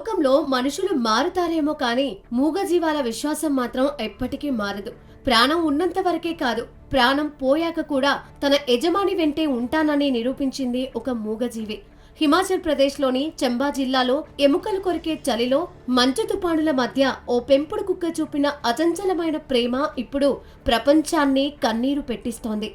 లోకంలో మనుషులు మారుతారేమో కానీ మూగజీవాల విశ్వాసం మాత్రం ఎప్పటికీ మారదు. ప్రాణం ఉన్నంత వరకే కాదు, ప్రాణం పోయాక కూడా తన యజమాని వెంటే ఉంటానని నిరూపించింది ఒక మూగజీవి. హిమాచల్ ప్రదేశ్లోని చంబా జిల్లాలో ఎముకలు కొరికే చలిలో మంచు తుపానుల మధ్య ఓ పెంపుడు కుక్క చూపిన అచంచలమైన ప్రేమ ఇప్పుడు ప్రపంచాన్ని కన్నీరు పెట్టిస్తోంది.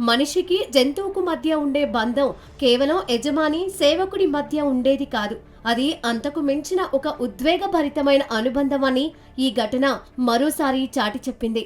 మనిషికి జంతువుకు మధ్య ఉండే బంధం కేవలం యజమాని సేవకుడి మధ్య ఉండేది కాదు, అది అంతకు మించిన ఒక ఉద్వేగభరితమైన అనుబంధం అని ఈ ఘటన మరోసారి చాటి చెప్పింది.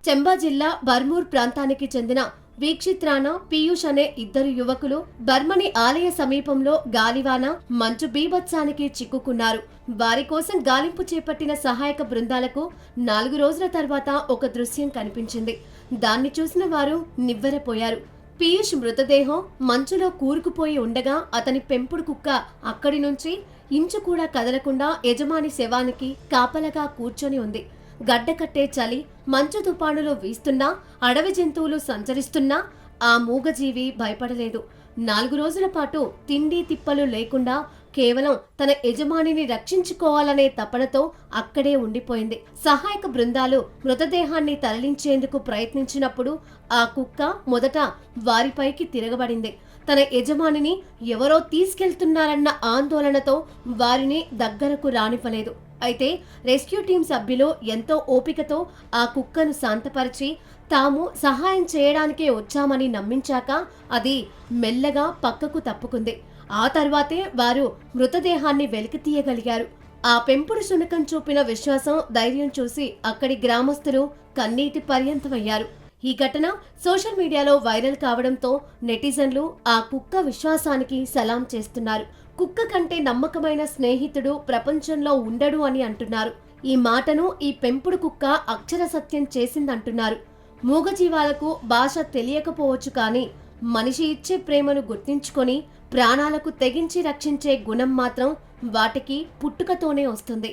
చంబా జిల్లా బర్మూర్ ప్రాంతానికి చెందిన వీక్షిత్ రాణా, పీయూష్ అనే ఇద్దరు యువకులు బర్మని ఆలయ సమీపంలో గాలివాన, మంచు బీభత్సానికి చిక్కుకున్నారు. వారి కోసం గాలింపు చేపట్టిన సహాయక బృందాలకు 4 రోజుల తర్వాత ఒక దృశ్యం కనిపించింది. దాన్ని చూసిన వారు నివ్వెరపోయారు. పీయూష్ మృతదేహం మంచులో కూరుకుపోయి ఉండగా అతని పెంపుడు కుక్క అక్కడి నుంచి ఇంచు కూడా కదలకుండా యజమాని శవానికి కాపలగా కూర్చొని ఉంది. గడ్డకట్టే చలి, మంచు తుపానులు వీస్తున్నా, అడవి జంతువులు సంచరిస్తున్నా ఆ మూగజీవి భయపడలేదు. 4 రోజుల పాటు తిండి తిప్పలు లేకుండా కేవలం తన యజమానిని రక్షించుకోవాలనే తపనతో అక్కడే ఉండిపోయింది. సహాయక బృందాలు మృతదేహాన్ని తరలించేందుకు ప్రయత్నించినప్పుడు ఆ కుక్క మొదట వారిపైకి తిరగబడింది. తన యజమానిని ఎవరో తీసుకెళ్తున్నారన్న ఆందోళనతో వారిని దగ్గరకు రానివ్వలేదు. అయితే రెస్క్యూ టీం సభ్యులు ఎంతో ఓపికతో ఆ కుక్కను శాంతపరిచి తాము సహాయం చేయడానికే వచ్చామని నమ్మించాక అది మెల్లగా పక్కకు తప్పుకుంది. ఆ తర్వాతే వారు మృతదేహాన్ని వెలికితీయగలిగారు. ఆ పెంపుడు శునకం చూపిన విశ్వాసం, ధైర్యం చూసి అక్కడి గ్రామస్తులు కన్నీటి పర్యంతమయ్యారు. ఈ ఘటన సోషల్ మీడియాలో వైరల్ కావడంతో నెటిజన్లు ఆ కుక్క విశ్వాసానికి సలాం చేస్తున్నారు. కుక్క కంటే నమ్మకమైన స్నేహితుడు ప్రపంచంలో ఉండడు అని అంటున్నారు. ఈ మాటను ఈ పెంపుడు కుక్క అక్షర సత్యం చేసిందంటున్నారు. మూగజీవాలకు భాష తెలియకపోవచ్చు, కానీ మనిషి ఇచ్చే ప్రేమను గుర్తించుకొని ప్రాణాలకు తెగించి రక్షించే గుణం మాత్రం వాటికి పుట్టుకతోనే వస్తుంది.